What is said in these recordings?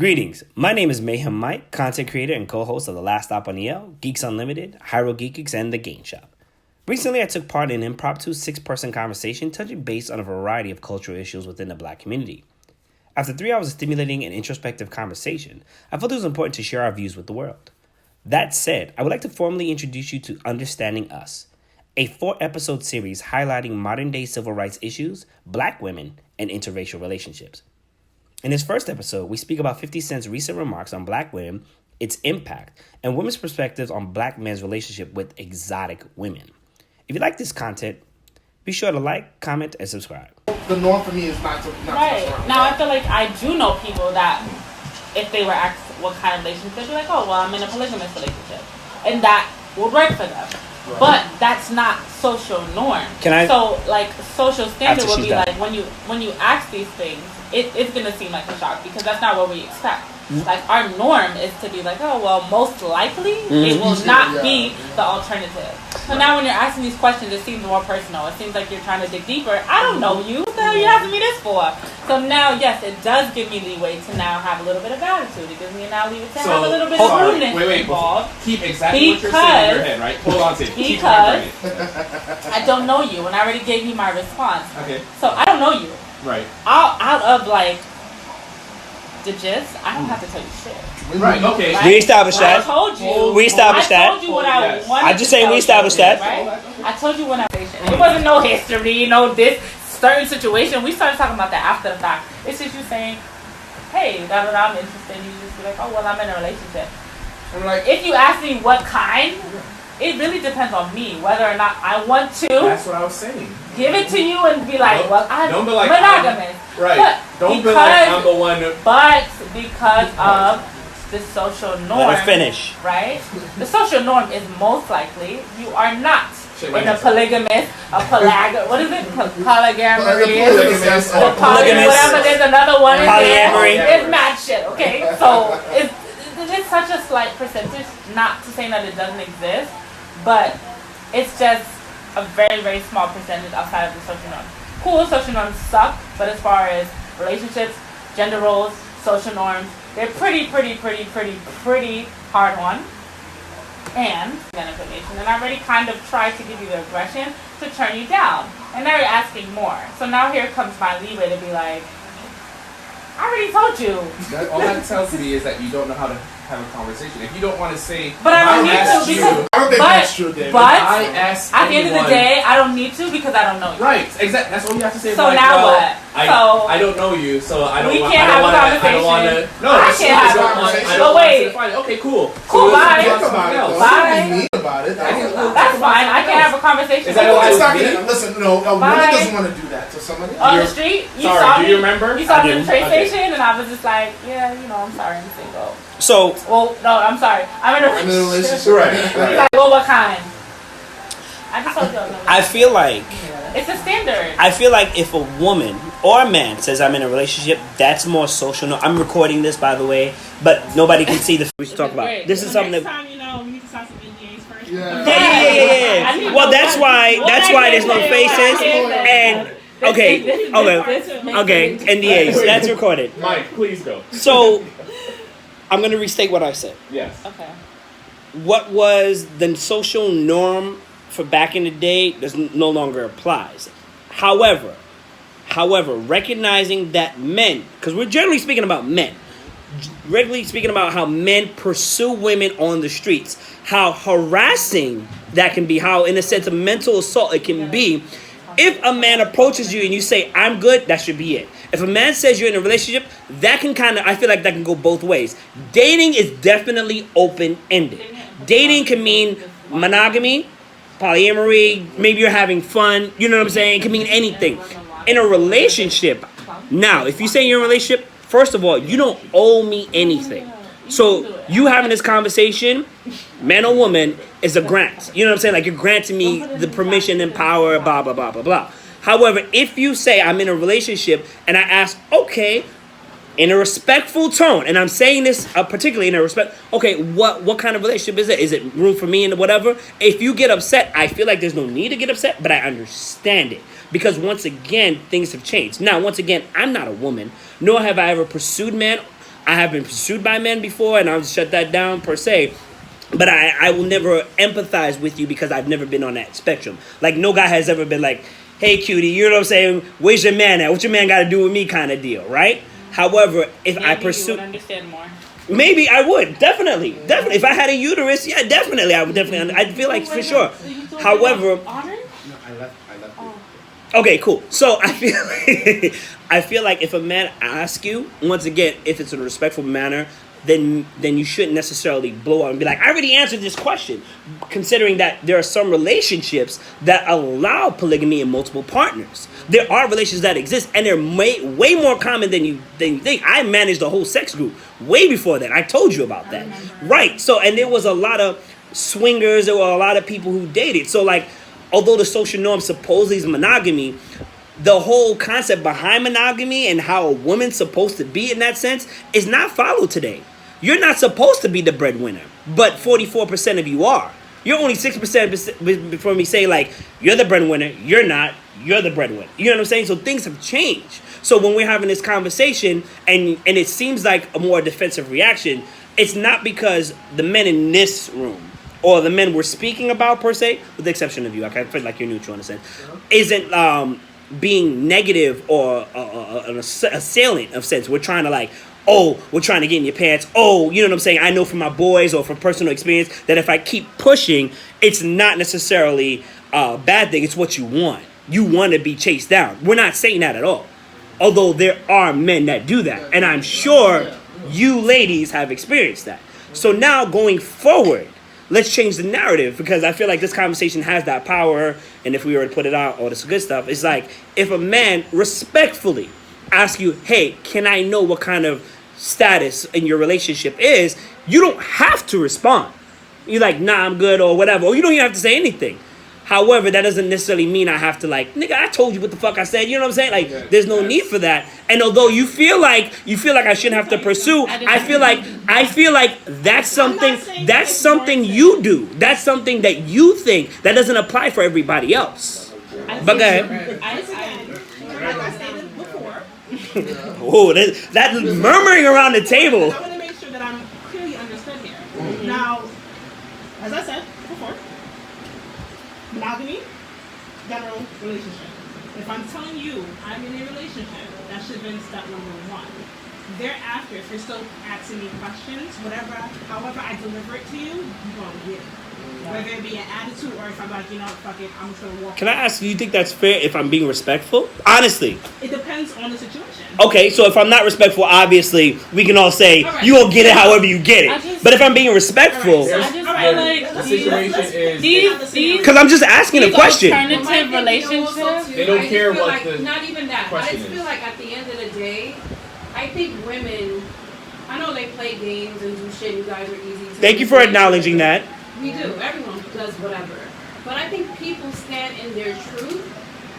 Greetings, my name is Mayhem Mike, content creator and co-host of The Last Stop on EL, Geeks Unlimited, HieroGeekicks, and The Game Shop. Recently, I took part in an impromptu 6-person conversation touching base on a variety of cultural issues within the Black community. After 3 hours of stimulating and introspective conversation, I felt it was important to share our views with the world. That said, I would like to formally introduce you to Understanding Us, a 4-episode series highlighting modern-day civil rights issues, Black women, and interracial relationships. In this first episode, we speak about 50 Cent's recent remarks on Black women, its impact, and women's perspectives on Black men's relationship with exotic women. If you like this content, be sure to like, comment, and subscribe. The norm for me is not to right. Now, I feel like I do know people that if they were asked what kind of relationship, they'd be like, oh, well, I'm in a polygamous relationship. And that would work for them. Right. But that's not social norm. So, like, social standard would be like, when you ask these things, it's going to seem like a shock because that's not what we expect. Mm-hmm. Like, our norm is to be like, oh, well, most likely it will not be the alternative. So now when you're asking these questions, it seems more personal. It seems like you're trying to dig deeper. I don't know you. What the hell are you asking me this for? So now, yes, it does give me leeway to now have a little bit of attitude. It gives me now leeway to have a little bit of rudeness involved. Keep exactly what you're saying in your head, right? Hold on to it. Because I don't know you, and I already gave you my response. Okay. So I don't know you. Right. Out of, like, the gist, I don't have to tell you shit. Right, okay. We established that. I told you. We established that. I told you what I wanted. I'm just saying we established that. Right? I told you when it wasn't no history, no this certain situation. We started talking about that after the fact. It's just you saying, hey, I'm interested. You just be like, oh, well, I'm in a relationship. I'm like, if you ask me what kind, it really depends on me, whether or not I want to. That's what I was saying. Give it to you and be like, well, I'm like, monogamous. Right. But don't be like, I'm the one. But because of the social norm. Let her finish. Right? The social norm is most likely you are not in a polygamous, what is it? Polygamous. Whatever, there's another one in Polyamory. there. It's mad shit, okay? So it's such a slight percentage, not to say that it doesn't exist, but it's just a very, very small percentage outside of the social norm. Cool, social norms suck, but as far as relationships, gender roles, social norms, they're pretty hard on. And information, and I already kind of tried to give you the aggression to turn you down. And now you're asking more. So now here comes my leeway to be like, I already told you. All that tells me is that you don't know how to have a conversation. If you don't want to say, but I don't need to because I don't think that's true, David. But I ask at the end of the day, I don't need to because I don't know you. Right, exactly. That's all you have to say. So like, now well, what? I don't know you, so I don't. We can't have a conversation. I don't want to. No, I can't have a conversation. But wait. Okay, cool. Cool. Bye. Bye. About it. That's fine. I can't have a conversation. Is that why listen, no, a woman doesn't want to do that to somebody. On the street, you saw me. Do you remember? You saw me in the train station, and I was just like, yeah, I'm sorry, I'm single. So, well, no, I'm sorry. I'm in a relationship. Right. Like, well, what kind? I just told you. I feel like it's a standard. I feel like if a woman or a man says I'm in a relationship, that's more social. No, I'm recording this, by the way, but nobody can see the. We should talk about. This is something that. Time, we need to sign some NDAs first. Yeah. Well, that's why there's no faces and. Okay. NDAs. That's recorded. Mike, please go. So, I'm going to restate what I said. Yes. Okay. What was the social norm for back in the day no longer applies. However, recognizing that men, because we're generally speaking about men, regularly speaking about how men pursue women on the streets, how harassing that can be, how in a sense of mental assault it can be. If a man approaches you and you say, I'm good, that should be it. If a man says you're in a relationship, that can I feel like that can go both ways. Dating is definitely open-ended. Dating can mean monogamy, polyamory, maybe you're having fun, you know what I'm saying? It can mean anything. In a relationship, now, if you say you're in a relationship, first of all, you don't owe me anything. So you having this conversation, man or woman, is a grant. You know what I'm saying? Like you're granting me the permission and power, blah, blah, blah, blah, blah. However, if you say I'm in a relationship and I ask, okay, in a respectful tone, and I'm saying this particularly in a respect, okay, what kind of relationship is it? Is it room for me and whatever? If you get upset, I feel like there's no need to get upset, but I understand it. Because once again, things have changed. Now, once again, I'm not a woman, nor have I ever pursued men. I have been pursued by men before, and I'll shut that down per se. But I will never empathize with you because I've never been on that spectrum. Like, no guy has ever been like, hey, cutie, you know what I'm saying? Where's your man at? What your man got to do with me kind of deal, right? However, if I pursue... you would understand more. Maybe I would. Definitely. If I had a uterus, yeah, definitely. I would definitely... I feel like, for sure. However... No, I left. Okay, cool. So I feel like if a man asks you, once again, if it's in a respectful manner, then you shouldn't necessarily blow up and be like, I already answered this question. Considering that there are some relationships that allow polygamy and multiple partners. There are relations that exist, and they're way more common than you think. I managed a whole sex group way before that. I told you about that. Right. So, and there was a lot of swingers. There were a lot of people who dated. So, like, although the social norm supposedly is monogamy, the whole concept behind monogamy and how a woman's supposed to be in that sense is not followed today. You're not supposed to be the breadwinner, but 44% of you are. You're only 6% before me saying, like, you're the breadwinner, you're not, you're the breadwinner. You know what I'm saying? So things have changed. So when we're having this conversation and it seems like a more defensive reaction, it's not because the men in this room or the men we're speaking about per se, with the exception of you, I feel like you're neutral in a sense, isn't being negative or an assailant of sense. We're trying to like, oh, we're trying to get in your pants. Oh, you know what I'm saying? I know from my boys or from personal experience that if I keep pushing, it's not necessarily a bad thing. It's what you want. You want to be chased down. We're not saying that at all. Although there are men that do that. And I'm sure you ladies have experienced that. So now going forward, let's change the narrative because I feel like this conversation has that power. And if we were to put it out, all this good stuff, it's like if a man respectfully asks you, hey, can I know what kind of status in your relationship is? You don't have to respond. You're like, nah, I'm good or whatever. Or you don't even have to say anything. However, that doesn't necessarily mean I have to like, nigga, I told you what the fuck I said. You know what I'm saying? Like, there's no need for that. And although you feel like I shouldn't have to pursue, I feel like that's something you do. That's something that you think that doesn't apply for everybody else. But go ahead. Like I stated before. Oh, that murmuring around the table. I want to make sure that I'm clearly understood here. Now, as I said before, monogamy, general relationship. If I'm telling you I'm in a relationship, that should have been step number one. Thereafter, if you're still asking me questions, however I deliver it to you, you're going to get it. Whether it be an attitude or if I'm like, you know, fuck it, I'm just going to walk. Can I ask, do you think that's fair if I'm being respectful? Honestly. It depends on the situation. Okay, so if I'm not respectful, obviously, we can all say, you will get it however you get it. But if I'm being respectful... I just feel like the situation is... these because I'm just asking a question. Alternative relationships. They don't care what like, the not even that. I question just is. feel like at the end of the day, I think women, I know they play games and do shit. You guys are easy to Thank you for acknowledging that. We do. Everyone does whatever. But I think people stand in their truth.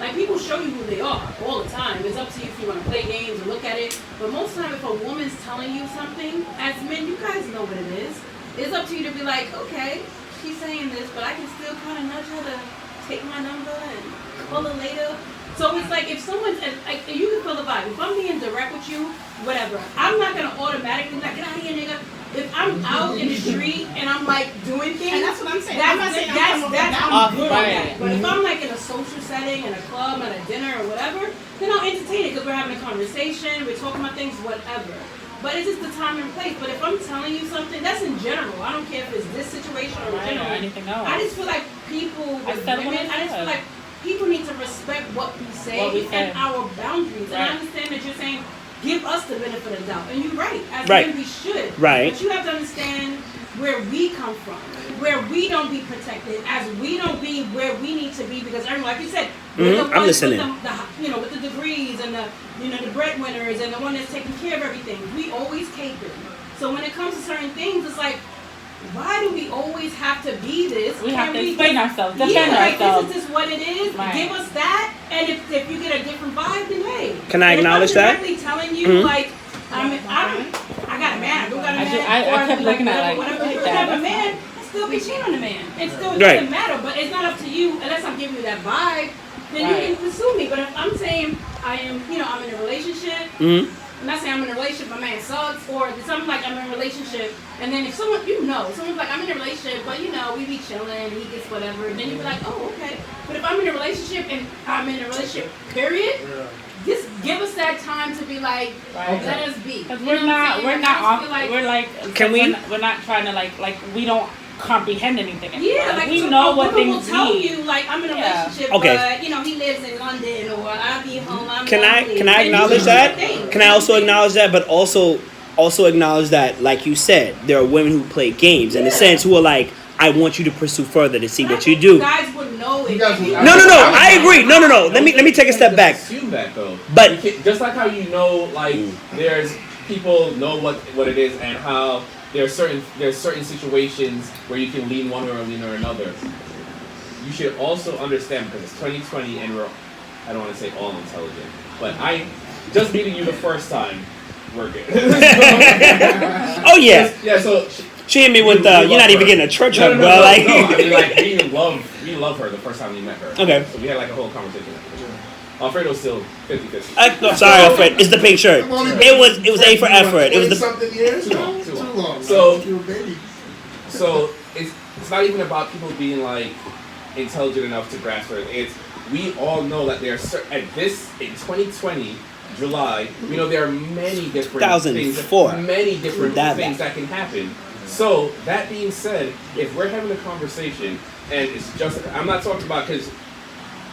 Like, people show you who they are all the time. It's up to you if you want to play games or look at it. But most of the time, if a woman's telling you something, as men, you guys know what it is. It's up to you to be like, okay, she's saying this, but I can still kind of nudge her to take my number and call her later. So it's like if someone's, like, you can feel the vibe. If I'm being direct with you, whatever, I'm not going to automatically be like, get out of here, nigga. If I'm out in the street and I'm like doing things, And that's what I'm saying. That's, I'm not saying that's I'm good on right. that. But if I'm like in a social setting, in a club, at a dinner or whatever, then I'll entertain it because we're having a conversation, we're talking about things, whatever. But it's just the time and place. But if I'm telling you something, that's in general. I don't care if it's this situation or Right, general. or anything else. I just feel like people with said what women, I I just feel said. like people need to respect what we say What we say. and our boundaries. And I Right. understand that you're saying, give us the benefit of the doubt. And you're right. As Right. men, we should. Right. But you have to understand where we come from, where we don't be protected, as we don't be where we need to be, because everyone, like you said, we're the I'm ones listening. with the, with the degrees and the, the breadwinners and the one that's taking care of everything. We always cater. So when it comes to certain things, it's like, why do we always have to be this? We have to Can explain just- ourselves, Yeah, defend like, ourselves. this is just what it is. Right. Give us that, and if you get a different vibe, then hey. Can I And acknowledge if I'm that? directly telling you, Mhm. like, I got a man, I don't got a I man. ju- I or kept like, looking at it whatever, like you that. have a man, I still be cheating on the man. It still Right. doesn't matter, but it's not up to you, unless I'm giving you that vibe, then Right. you can pursue me. But if I'm saying I'm in a relationship, Mhm. I'm not saying I'm in a relationship, my man sucks, or something like I'm in a relationship, and then if someone, someone's like, I'm in a relationship, but we be chilling, and he gets whatever, then you be like, oh, okay. But if I'm in a relationship, and I'm in a relationship, period, just give us that time to be like, let us be. Because we're not trying to like, we don't comprehend anything anymore. Yeah, like we know what things will tell mean. you, like, I'm in a relationship, Okay. but, he lives in London, or I'll be home, Can I acknowledge that? Can I also acknowledge that? But also acknowledge that, like you said, there are women who play games in a sense who are like, I want you to pursue further to see what you do. Guys would know it. No. I agree. No. Let me take a step back. Assume that though. But Just like how like there's people know what it is and how there's certain situations where you can lean one way or lean or another. You should also understand, because it's 2020 and I don't want to say all intelligent, but just meeting you the first time, we're good. oh yeah. Yeah. So. She hit me with you're not even getting a church hug, bro. I mean, like we love her the first time we met her. Okay. So we had like a whole conversation. Alfredo's still 50-50. I'm sorry, Alfred. It's the pink shirt. It was A for effort. It was the something years. Too long. So it's not even about people being like intelligent enough to grasp her. It's we all know that there are in 2020. July, there are many different things that can happen. So, that being said, if we're having a conversation, and it's just, I'm not talking about, because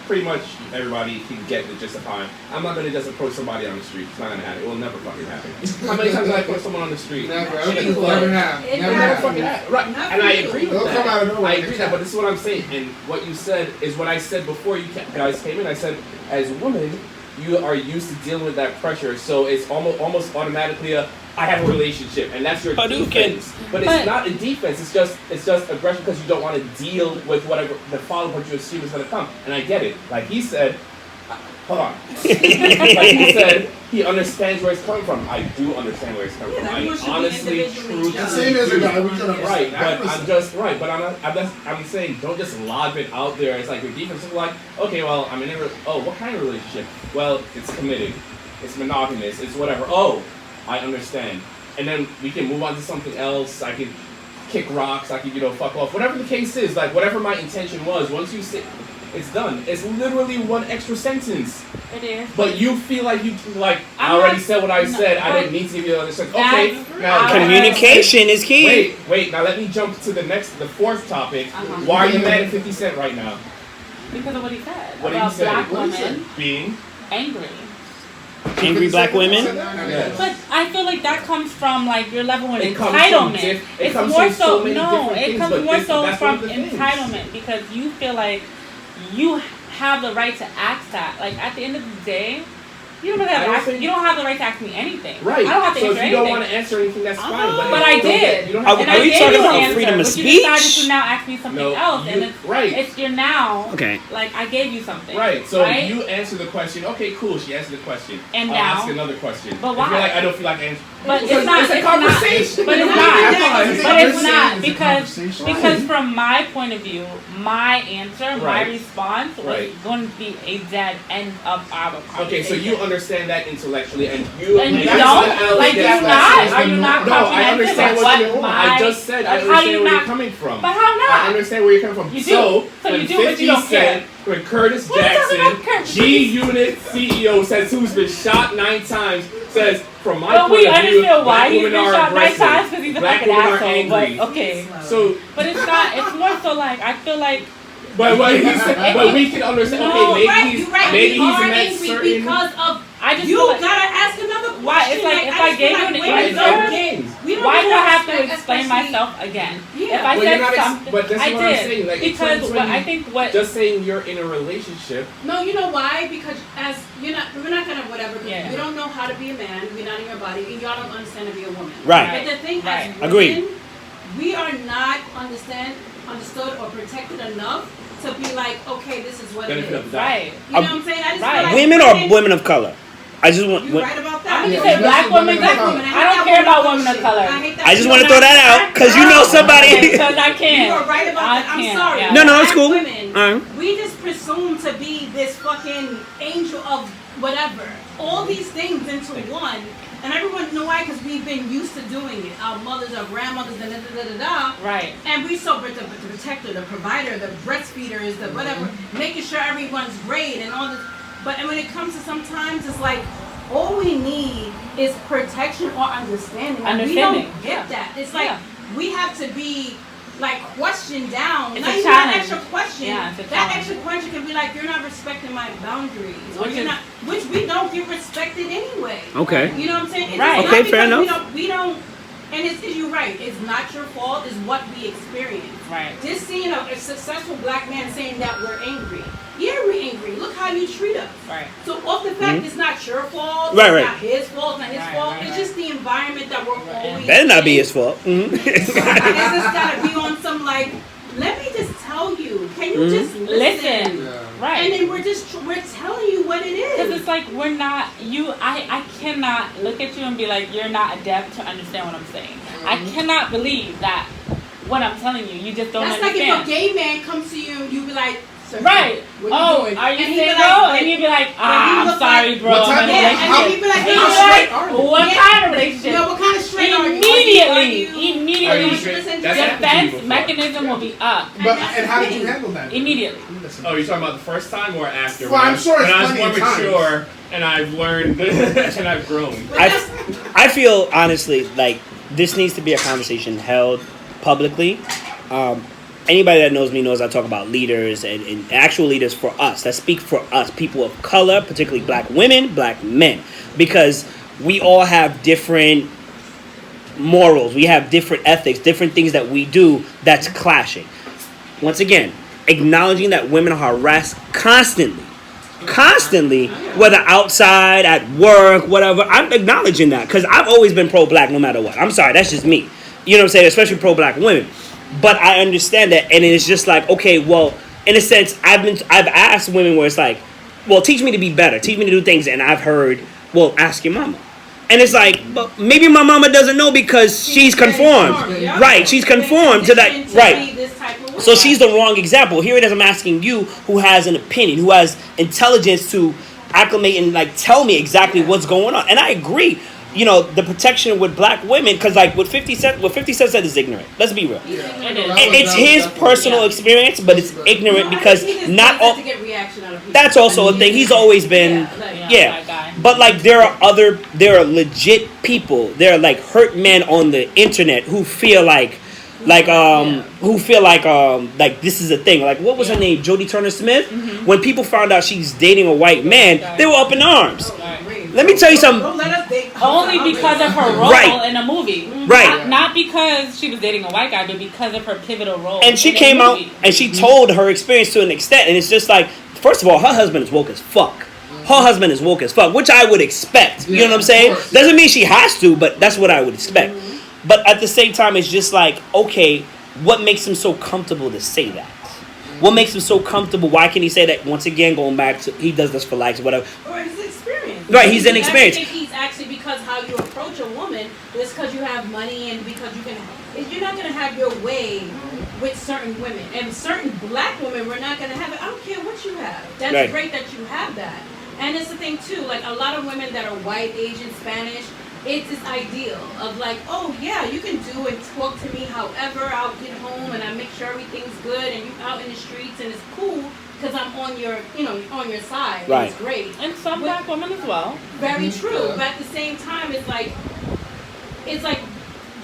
pretty much everybody can get the gist of how I'm not going to just approach somebody on the street. It's not going to happen. It will never fucking happen. How many times have I approached someone on the street? Never happen. Right, and I agree with that. Come out of nowhere. I agree with that, but this is what I'm saying. And what you said is what I said before you guys came in. I said, as women, you are used to dealing with that pressure, so it's almost automatically I have a relationship, and that's your defense. But it's not a defense. It's just aggression because you don't want to deal with whatever the follow-up what you assume is going to come. And I get it. Like he said, hold on. Like he said, he understands where it's coming from. I do understand where it's coming from. I honestly, truly. Same as a guy. We can Right, but I'm saying don't just lob it out there. It's like your defense is like, okay, well, I'm in what kind of relationship? Well, it's committed, it's monogamous, it's whatever. Oh, I understand. And then we can move on to something else. I can kick rocks. I can fuck off. Whatever the case is, like whatever my intention was. Once you say it's done. It's literally one extra sentence. It is. But you feel like I already said what I said. I didn't need to give you another sentence. Okay. Now communication is key. Wait. Now let me jump to the fourth topic. Why are you mad at 50 Cent right now? Because of what he said. What did he say? Black women being angry. Angry black women? Yes. But I feel like that comes from your level of entitlement. It comes more so from entitlement because you feel like you have the right to ask that. Like at the end of the day, you don't have the right to ask me anything. Right. I don't have to answer anything. So if you don't want to answer anything, that's fine. But I did. Are we talking about freedom of speech? You decided to now ask me something else, and you're now okay. Like I gave you something. Right. So you answer the question. Okay, cool. She answered the question. And I'll now ask another question. But why? If you're like, I don't feel like answering. But it's not. It's a conversation. But it's not because from my point of view, my answer, my response was going to be a dead end of our conversation. Okay, so you understand that intellectually, and you don't. Like you're not. Are you not? No, I understand what you're. I just said I understand where you're coming from. But how not? I understand where you're coming from. You do. So you do, but you don't care. When Curtis Jackson, G-Unit CEO, says who's been shot 9 times, says from my point of view, we understand why he's been been shot 9 times because he's a fucking asshole. But okay, but it's not. It's more so like I feel like. But we can understand. No, okay, maybe he's in that certain. Because of you gotta ask another question. Why? It's like if I gave you an answer, why do I have to explain myself again? Yeah. If I said something, but that's I what did. I'm saying. Like, because I think what just saying you're in a relationship. No, you know why? Because we're not gonna whatever. Yeah. We don't know how to be a man. We're not in your body, and y'all don't understand to be a woman. Right. But the thing as women, agreed. We are not understood or protected enough to be like, okay, this is what it is. Right. You know what I'm saying? I just feel like women or women of color? I just want. You're right about that. I'm gonna say black women. I don't care about women of color. I just want to throw that out because you know somebody. Because I can't. You are right about that. I'm sorry. Yeah. No, it's cool. Women, we just presume to be this fucking angel of whatever. All these things into one, And everyone know why? Because we've been used to doing it. Our mothers, our grandmothers, da. Right. And we so the protector, the provider, the breastfeeders, the whatever, making sure everyone's great and all this. But and when it comes to sometimes, it's like all we need is protection or understanding. Like, we don't get that. It's like we have to be like questioned down. It's not a even challenge. an extra question. Yeah, it's a that challenge. extra question can be like, you're not respecting my boundaries, or Which you're is- not, which we don't get respected anyway. Okay. You know what I'm saying? It's Right. not Okay, fair because enough. We don't. And you're right. It's not your fault. It's what we experience. Right. Just seeing a successful black man saying that we're angry. Yeah, we're angry. Look how you treat us. Right. So off the fact it's not your fault, Right, it's right. not his fault, it's not his Right, fault. right, It's right. just the environment that we're always Better not be in. his fault. Mhm. I guess it's gotta be on some like, let me just tell you. Can you just listen? Yeah. Right. And then we're telling you what it Because is. it's like we're not I cannot look at you and be like you're not adept to understand what I'm saying. I cannot believe that what I'm telling you, you just don't That's understand. like if a gay man comes to you and you be like, sir, Right. what Oh, you doing? are you And he be single? like, And you'd be like, he I'm look sorry, like- bro. What I'm type in a of- Yeah, and relationship. he'd be like, And hey, you'd be how like, straight are you? what Yeah. kind of relationship? Yo, what kind of straight are you? Immediately, Are you immediately, straight? Listen, That's happened to you defense before. mechanism will be up But that's and the how did thing. you handle that? immediately. Oh, you're talking about the first time or after? Well, when I'm sure it's when I was plenty more of times. mature and I've learned and I've grown. I feel honestly like this needs to be a conversation held publicly. Anybody that knows me knows I talk about leaders and actual leaders for us that speak for us, people of color, particularly black women, black men, because we all have different morals, we have different ethics, different things that we do that's clashing. Once again, acknowledging that women are harassed constantly, whether outside, at work, whatever. I'm acknowledging that because I've always been pro-black no matter what. I'm sorry, that's just me. You know what I'm saying? Especially pro-black women. But I understand that, and it's just like, okay, well, in a sense, I've asked women where it's like, well, teach me to be better, teach me to do things, and I've heard, well, ask your mama. And it's like, but maybe my mama doesn't know because she's conformed. Yeah. Right, she's conformed to that, Conditioned right. be this type of So way. she's the wrong example. Here it is, I'm asking you who has an opinion, who has intelligence to acclimate and like tell me exactly what's going on. And I agree, you know, the protection with black women, because like what 50 Cent said is ignorant. Let's be real. It's his personal experience, but it's ignorant because not all. to get reaction out of people. That's also a thing. He's always been, that yeah. guy. But like there are legit people. There are like hurt men on the internet who feel like this is a thing. Like what was her name? Jodie Turner-Smith. When people found out she's dating a white man, they were up in arms. Let me tell you something. Don't let us date. Only because of her role Right. in a movie. Right. Not because she was dating a white guy, but because of her pivotal role. And she in a came out movie. and she told her experience to an extent, and it's just like, first of all, her husband is woke as fuck. Her husband is woke as fuck, which I would expect. You know what I'm saying? Doesn't mean she has to, but that's what I would expect. But at the same time, it's just like, okay, what makes him so comfortable to say that? What makes him so comfortable? Why can he say that? Once again, going back to, he does this for likes or whatever. Or his experience. Right, he's inexperienced. I think he's actually, because how you approach a woman is because you have money and because you can. You're not gonna have your way with certain women, and certain black women, we're not gonna have it. I don't care what you have. That's Right. great that you have that. And it's the thing too. Like a lot of women that are white, Asian, Spanish. It's this ideal of like, oh yeah, you can do and talk to me however. I'll get home and I make sure everything's good, and you out in the streets and it's cool because I'm on your, on your side. And Right. it's great. And some black women as well. Very true. But at the same time, it's like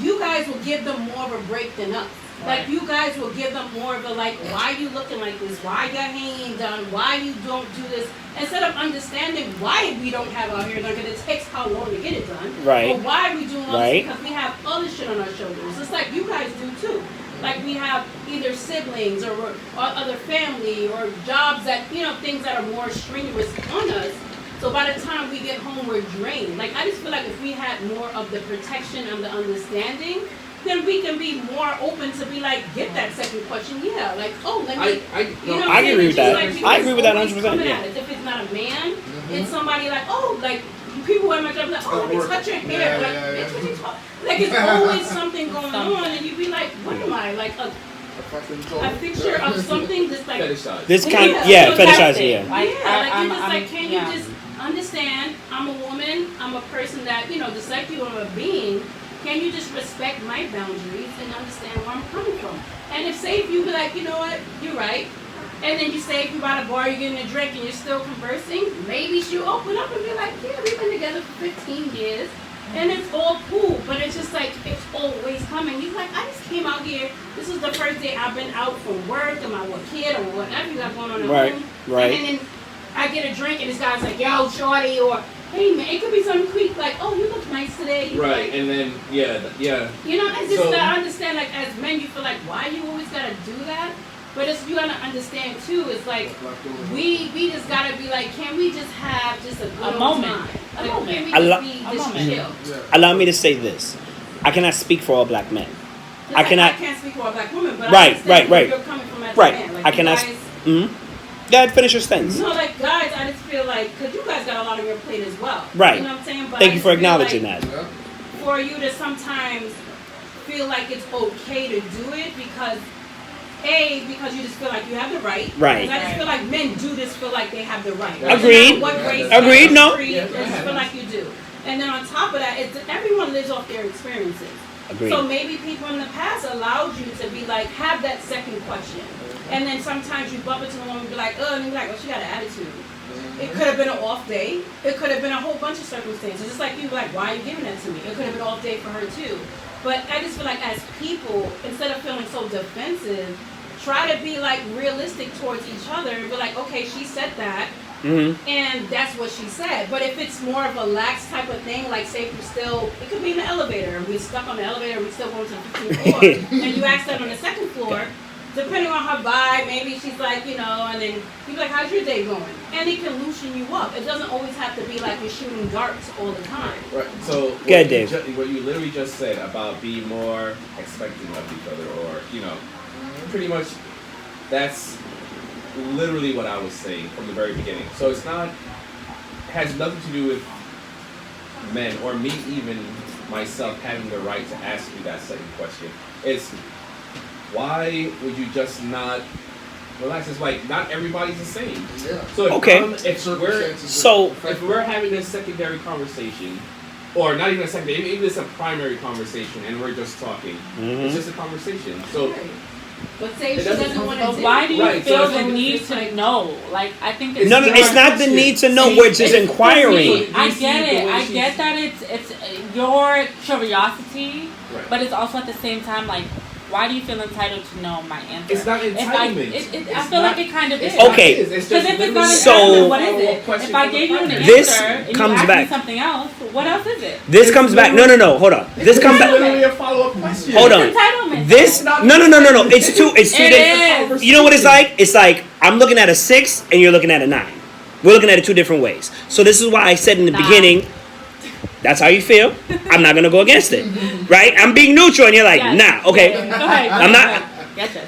you guys will give them more of a break than us. Like you guys will give them more of a like, why you looking like this? Why your hair ain't done? Why you don't do this? Instead of understanding why we don't have our hair done, because it takes how long to get it done. Right. Or why we doing all Right. this, because we have other shit on our shoulders. It's like you guys do too. Like we have either siblings or other family or jobs that, things that are more strenuous on us. So by the time we get home, we're drained. Like I just feel like if we had more of the protection and the understanding, then we can be more open to be like, get that second question. Yeah, like, oh, let me. I agree with that. I agree with that 100%. Yeah. If it's not a man, it's somebody like, oh, like people at my job like, oh, let me touch your hair. Bitch, what you talk? Like it's always something going on, and you be like, what am I? Like a picture of something just like Fetishize. This kind, Yeah. fetishizing, yeah. Like you're just like, can you just understand I'm a woman, I'm a person that, just like you, I'm a being. Can you just respect my boundaries and understand where I'm coming from? And if you be like, you know what, you're right. And then you say if you're at a bar, you're getting a drink and you're still conversing, maybe she'll open up and be like, yeah, we've been together for 15 years. And it's all cool, but it's just like, it's always coming. You're like, I just came out here. This is the first day I've been out from work or my kid or whatever you got going on at home. Right. And then I get a drink and this guy's like, yo, shorty, or hey, man, it could be something quick, like, oh, you look nice today. Right, and then, yeah. It's just to understand, like, as men, you feel like, why you always got to do that? But you got to understand, too, it's like, we just got to be like, can we just have just a good moment. time? Like, can we just be chill? Allow me to say this. I cannot speak for all black men. I can't speak for all black women, but I understand where you're coming from as a man. Like, I cannot. Go ahead, finish your sentence. No, like, guys, I just feel like, because you guys got a lot on your plate as well. Right. You know what I'm saying? But Thank you for acknowledging that. For you to sometimes feel like it's okay to do it because you just feel like you have the right. Right. And I just feel like men do just feel like they have the right. Agreed. What race, Agreed. No. They just feel like you do. And then on top of that, everyone lives off their experiences. Agreed. So maybe people in the past allowed you to be like, have that second question. And then sometimes you bump into a woman and be like, and you're like, well, she got an attitude. It could have been an off day. It could have been a whole bunch of circumstances. Just like you, like, why are you giving that to me? It could have been an off day for her too. But I just feel like as people, instead of feeling so defensive, try to be like realistic towards each other and be like, okay, she said that. And that's what she said. But if it's more of a lax type of thing, like say if you're still, it could be in the elevator, and we're stuck on the elevator, we're still going to the 15th floor, and you ask that on the second floor, depending on her vibe, maybe she's like, and then you're like, how's your day going? And it can loosen you up. It doesn't always have to be like you're shooting darts all the time. Right. So what you literally just said about being more expecting of each other, or pretty much that's literally what I was saying from the very beginning. So has nothing to do with men or me even myself having the right to ask you that second question. It's why would you just not relax? It's like not everybody's the same. Yeah. So if we're having this secondary conversation, or not even a secondary, even it's a primary conversation, and we're just talking, it's just a conversation. So. But say she doesn't want to. But why do you feel the need to know? Like, I think it's it's not the need to know. We're just inquiring. I get it. I get that it's your curiosity, but it's also at the same time like, why do you feel entitled to know my answer? It's not entitlement. I feel like it kind of is. Okay. Because if it's not entitlement, what is it? If I gave you an answer and you asked me something else, what else is it? This comes back. No. Hold on. This comes back. Literally a follow-up question. Hold on. Entitlement. This. No. It's two different. You know what it's like? It's like I'm looking at a 6 and you're looking at a 9. We're looking at it 2 different ways. So this is why I said in the beginning. That's how you feel. I'm not gonna go against it, right? I'm being neutral, and you're like, nah, okay. Go ahead. I'm not. Gotcha.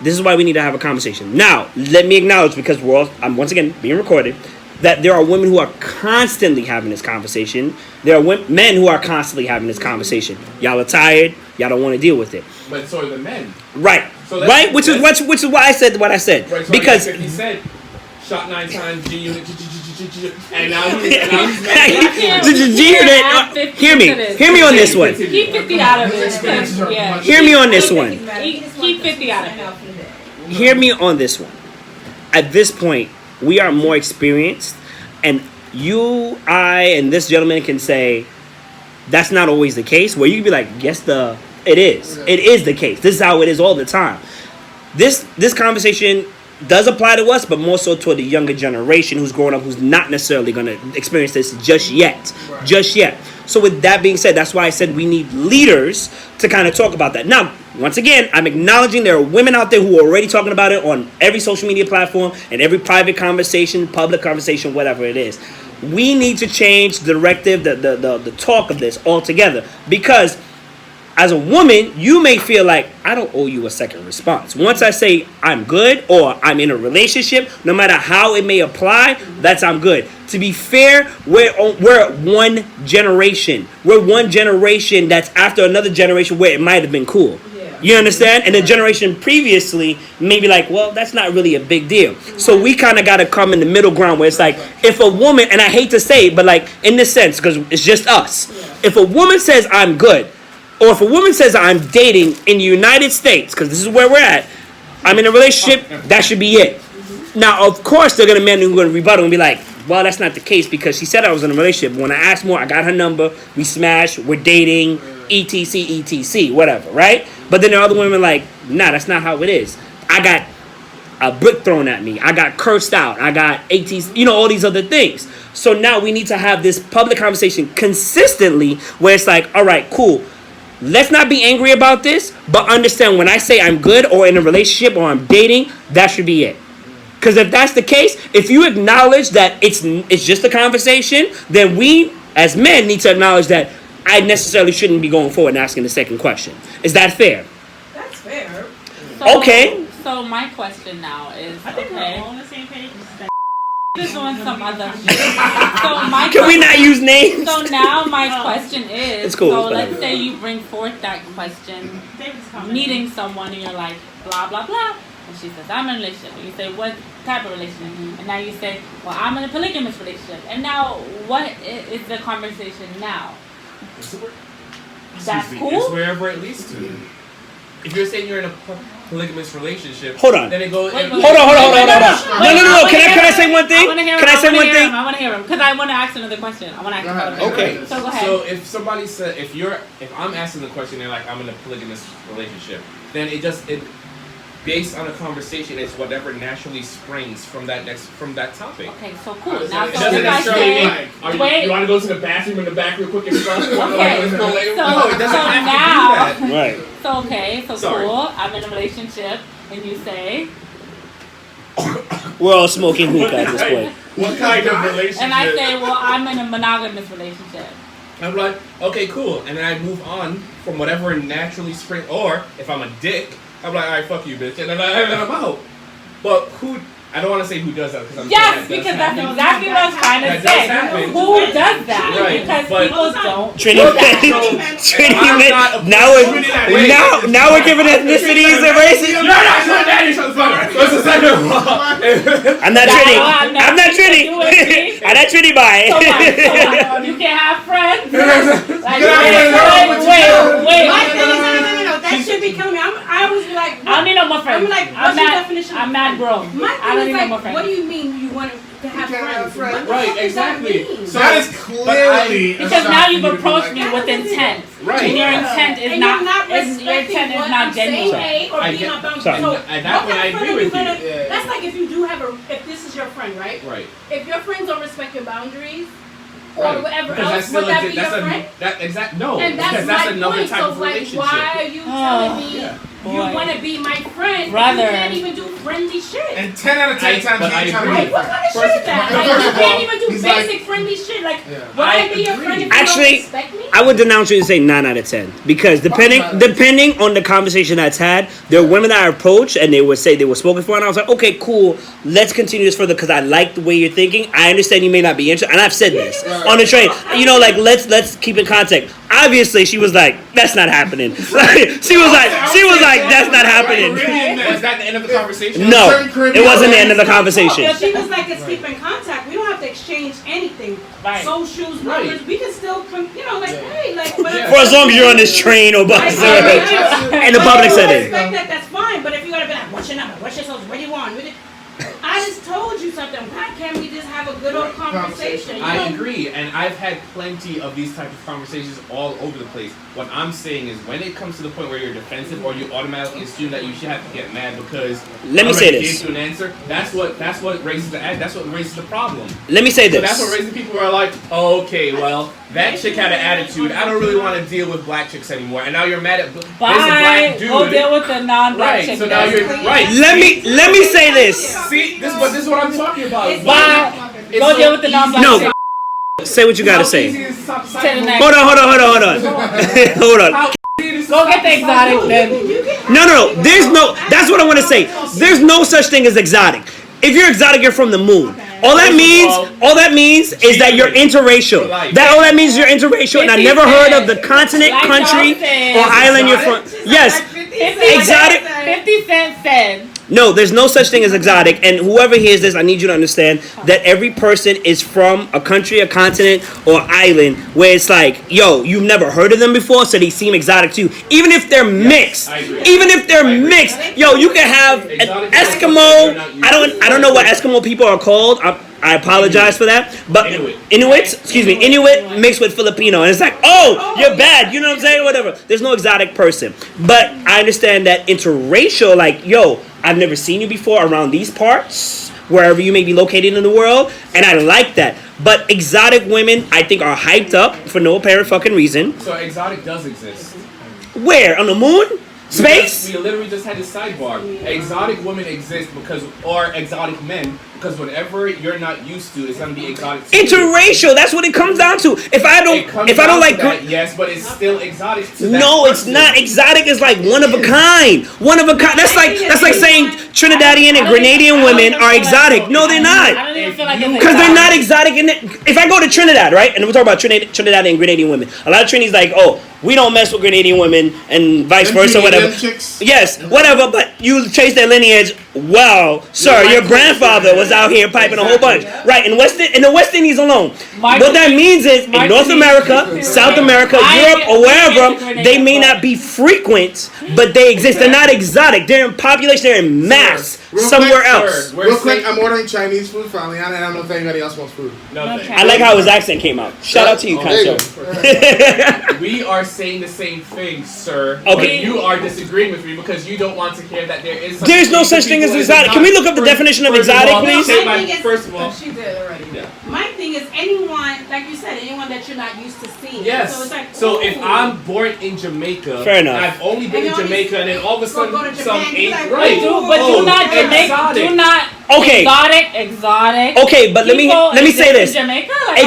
This is why we need to have a conversation. Now, let me acknowledge, because I'm once again being recorded, that there are women who are constantly having this conversation. There are men who are constantly having this conversation. Y'all are tired. Y'all don't want to deal with it. But so are the men. Right. So right. Which is why I said what I said. Right, so because he said, shot 9 times, G unit, and now he's Hear me on this one. Keep 50 out of it. Yeah. Hear me on this one. Keep 50 out of it. Hear me on this one. At this point, we are more experienced, and you, I, and this gentleman can say that's not always the case. Where you can be like, yes, it is. It is the case. This is how it is all the time. This conversation does apply to us, but more so toward the younger generation who's growing up, who's not necessarily going to experience this just yet. Right. Just yet. So with that being said, that's why I said we need leaders to kind of talk about that. Now, once again, I'm acknowledging there are women out there who are already talking about it on every social media platform and every private conversation, public conversation, whatever it is. We need to change the directive, the talk of this altogether, because as a woman, you may feel like I don't owe you a second response. Once I say I'm good or I'm in a relationship, no matter how it may apply, that's I'm good. To be fair, we're one generation. We're one generation that's after another generation where it might have been cool. You understand? And the generation previously may be like, well, that's not really a big deal. So we kind of got to come in the middle ground where it's like, if a woman, and I hate to say it, but like in this sense, because it's just us. If a woman says I'm good, or if a woman says I'm dating in the United States, because this is where we're at, I'm in a relationship, that should be it. Now, of course, they're going to men who are going to rebuttal and be like, well, that's not the case because she said I was in a relationship. When I asked more, I got her number, we smashed, we're dating, etc, whatever, right? But then there are other women like, nah, that's not how it is. I got a brick thrown at me. I got cursed out. I got ATs, all these other things. So now we need to have this public conversation consistently where it's like, all right, cool. Let's not be angry about this, but understand when I say I'm good or in a relationship or I'm dating, that should be it. Because if that's the case, if you acknowledge that it's just a conversation, then we as men need to acknowledge that I necessarily shouldn't be going forward and asking the second question. Is that fair? That's fair. So, okay. So my question now is, I think okay, we're all on the same page. just doing some other shit. So my Can we not use names? So now my question is, It's cool, so it's let's fine. say you bring forth that question, David's coming. meeting someone and you're like, blah, blah, blah. And she says, I'm in a relationship. And you say, what type of relationship? And now you say, well, I'm in a polygamous relationship. And now, what is the conversation now? That's cool? It's wherever it leads to. If you're saying you're in a polygamous relationship, hold on. Then it goes. Hold on. No. Can I say one thing? Can I say one thing? I want to hear him because I want to ask another question. I want to ask another question. Okay. So go ahead. So if somebody said, if I'm asking the question, they're like, I'm in a polygamous relationship, then it based on a conversation, it's whatever naturally springs from that topic. Okay, so cool. It Now, so doesn't if I necessarily say, mean, wait. you want to go to the bathroom in the back real quick and stuff? Okay. No, it doesn't So have now, to do that. Right. So Sorry. cool. I'm in a relationship, and you say, We're all smoking hookah at this point. What kind of relationship? and I say, well, I'm in a monogamous relationship. I'm like, okay, cool. And then I move on from whatever naturally spring. Or if I'm a dick, I'm like, all right, fuck you, bitch. And then I'm out. But I don't want to say who does that because I'm Yes, saying because that that's exactly what I was trying to That say. does happen. Who does that? Right, Because but- people don't. Now we're giving ethnicities and races. You're not doing that, you motherfucker. What's the second one? I'm not Trini. I'm not Trini. you with me. I'm not Trini by. So what? You can't have friends. Like, wait. My thing is, no. That should be killing me. I was like, I don't need no more friends. I'm like, what's your definition? I'm mad grown. My I don't thing need is no more like, friends. what do you mean you want to have friends? What the Right, fuck does that exactly. mean? So That is clearly Because now you've approached me with intent. Right. And your intent is and not, you're not your respecting intent is what not I'm saying, genuine. or I being get- my boundary. Sorry. So And that what one I kind of agree friend are with you. gonna- Yeah. That's like if you do have if this is your friend, right? Right. If your friends don't respect your boundaries, or Right. whatever Because else, that's would still that be your friend? No, And that's because my that's another point. type So of like, relationship. why are you telling me Yeah. you Boy. want to be my friend? Brother. But you can't even do friendly shit. And 10 out of 10 times but you I ain't trying to agree. be Like, what kind of First- shit is that? Like, first you of can't all, even do he's basic like- friendly shit. Like, Yeah. would I I be your agree. friend if you Actually, don't respect me? I would denounce you and say 9 out of 10 because depending on the conversation that's had, there are women that I approach and they would say they were spoken for, and I was like, okay, cool, let's continue this further because I like the way you're thinking. I understand you may not be interested, and I've said this on the train. Like let's keep in contact. Obviously, she was like, that's not happening. She was like, that's not happening. Was that the end of the conversation? No, it wasn't the end of the If conversation. she was like, let's keep in contact. We don't have to exchange anything. Right. Socials, Right. numbers. We can still, hey, like. Yeah. For as long as you're on this train or bus in the public setting. Respect that, that's fine. But if you gotta be like, what's your number? What's your social? What do you want? I just told you something. Why can't we just have a good old conversation? You I know? agree, and I've had plenty of these type of conversations all over the place. What I'm saying is, when it comes to the point where you're defensive, or you automatically assume that you should have to get mad because Let me I say already this. gave you an answer. That's what raises the problem. Let me say So that's what this. raises people who are like, oh, okay, well, that chick had an attitude. I don't really want to deal with black chicks anymore. And now you're mad at there's a Bye. black dude. Go deal with the non-black Right. chick. So now you're right. Let me say this. See, this is what I'm talking about. Bye. It's Go so deal with the non-black No. chick. Say what you gotta How say. easy is it to stop Say the next. Hold on. Hold on. How easy it is to Go stop get the exotic then. No. That's what I want to say. There's no such thing as exotic. If you're exotic, you're from the moon. All that means is that you're interracial. All that means is you're interracial, and I never heard of the continent, country, or island you're from. Yes, Exotic. 50 Cent said. No, there's no such thing as exotic. And whoever hears this, I need you to understand that every person is from a country, a continent, or island where it's like, yo, you've never heard of them before, so they seem exotic to you. Even if they're mixed. Even if they're mixed. Yo, you can have an Eskimo. I don't know what Eskimo people are called. I apologize for that. But Inuit mixed with Filipino. And it's like, oh, you're bad. You know what I'm saying? Whatever. There's no exotic person. But I understand that interracial, like, yo, I've never seen you before around these parts, wherever you may be located in the world. And I like that. But exotic women, I think, are hyped up for no apparent fucking reason. So exotic does exist. Where? On the moon? Space? We literally just had a sidebar. Exotic women exist or exotic men, because whatever you're not used to is gonna be exotic to you. Interracial, that's what it comes down to. If I don't like that, yes, but it's still exotic to that No, it's person. not. Exotic is like one of a kind. One of a kind. That's like saying Trinidadian and Grenadian women are exotic. No, they're I not. don't even feel like it's Because they're not exotic. exotic. If I go to Trinidad, right, and we're talking about Trinidad and Grenadian women, a lot of Trinidadians like, oh, we don't mess with Grenadian women and vice versa, whatever. Yes, whatever. But you trace their lineage. Well, sir, your grandfather was out here piping a whole bunch, right? In the West Indies alone. What that means is in North America, South America, Europe, or wherever, they may not be frequent, but they exist. They're not exotic. They're in population. They're in mass somewhere else. Real quick, I'm ordering Chinese food finally, and I don't know if anybody else wants food. No thanks. I like how his accent came out. Shout out to you, Concho. We are saying the same thing, sir. Okay. But you are disagreeing with me because you don't want to hear that there is. There's no such thing as exotic. Can we look up the definition of exotic, please? First of all, she did already. Yeah. My thing is anyone, like you said, anyone that you're not used to seeing. Yes. So it's like, so if ooh. I'm born in Jamaica, Fair enough. and I've only been in Jamaica, and then all of a sudden go to some Japan, eight, like, right? ooh. But do not Jamaica. Do not. Okay. Exotic. Okay, but let me say this. Jamaica? Like,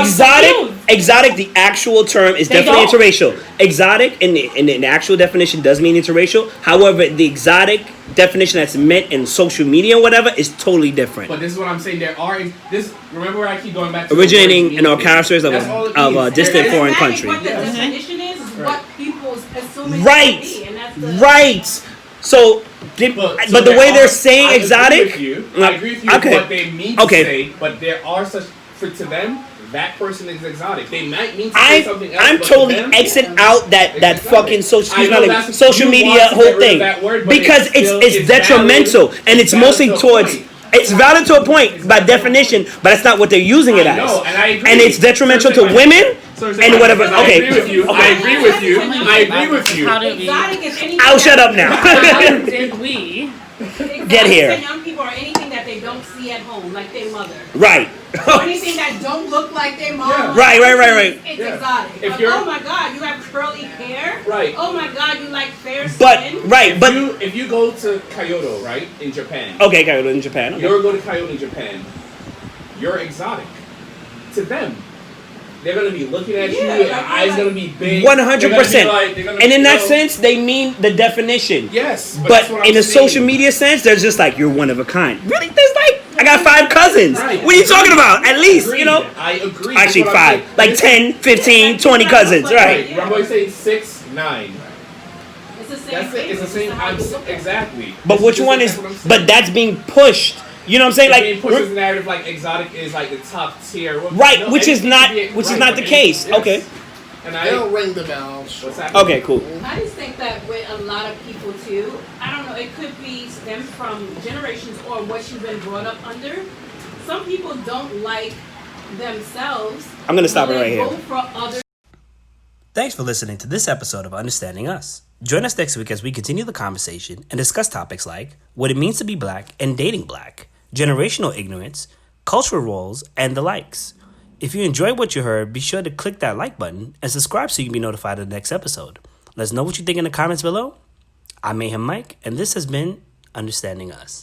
Exotic. The actual term is definitely interracial. Exotic in the actual definition does mean interracial. However, the exotic definition that's meant in social media or whatever is totally different. But this is what I'm saying. Remember where I keep going back to originating in our characters of a distant foreign What country. the definition is what people's assuming Right. it to be, and that's the Right. So, but the way they're saying exotic, I agree with you. Okay. What they mean to say, but there are such to them. That person is exotic. They might mean to say something else. I'm but totally to them, exiting out that fucking social you media want to whole get rid of thing that word, but because it's detrimental and it's mostly towards. It's valid to a point by definition, but that's not what they're using it as. and I agree. And it's detrimental to women and whatever. Okay. I agree with you. I agree with you. How did we? exotic is anything. I'll shut up now. How did we? Get here. To young people are anything that they don't see at home, like their mother. Right. Or anything that don't look like their mom. Yeah. Right. It's exotic. If Like, you're- oh my God, you have curly hair. Right. Oh my God, you like fair But skin. If you go to Kyoto, right, in Japan, okay, Kyoto in Japan. Okay. you go to Kyoto in Japan, you're exotic to them. They're gonna be looking at you. Their eyes gonna be big. 100%. And And in that sense, they mean the definition. yes. But that's what I'm in a saying. social media sense, they're just like, you're one of a kind. Really? There's like, I got 5 cousins. Right. What are you talking about? At least, Agreed. you know? I agree. Actually, That's what I'm 5. saying. Like 10, 15, 20 cousins. Right. Right. Remember I saying 6, 9. It's the same That's it. thing. It's the same. Just how you look at it. Exactly. But which one is, but that's being pushed. You know what I'm saying? Like being pushed Like, as a narrative, like exotic is like the top tier. right, No, which is anything not, can be- which is right, not the but case. yes. Okay. And They'll ring the bell. what's happening? Okay, cool. I just think that with a lot of people too, I don't know, it could be stemmed from generations or what you've been brought up under. Some people don't like themselves. I'm gonna stop it but right they here. vote for others. Thanks for listening to this episode of Understanding Us. Join us next week as we continue the conversation and discuss topics like what it means to be black and dating black, generational ignorance, cultural roles, and the likes. If you enjoyed what you heard, be sure to click that like button and subscribe so you can be notified of the next episode. Let us know what you think in the comments below. I'm Mayhem Mike, and this has been Understanding Us.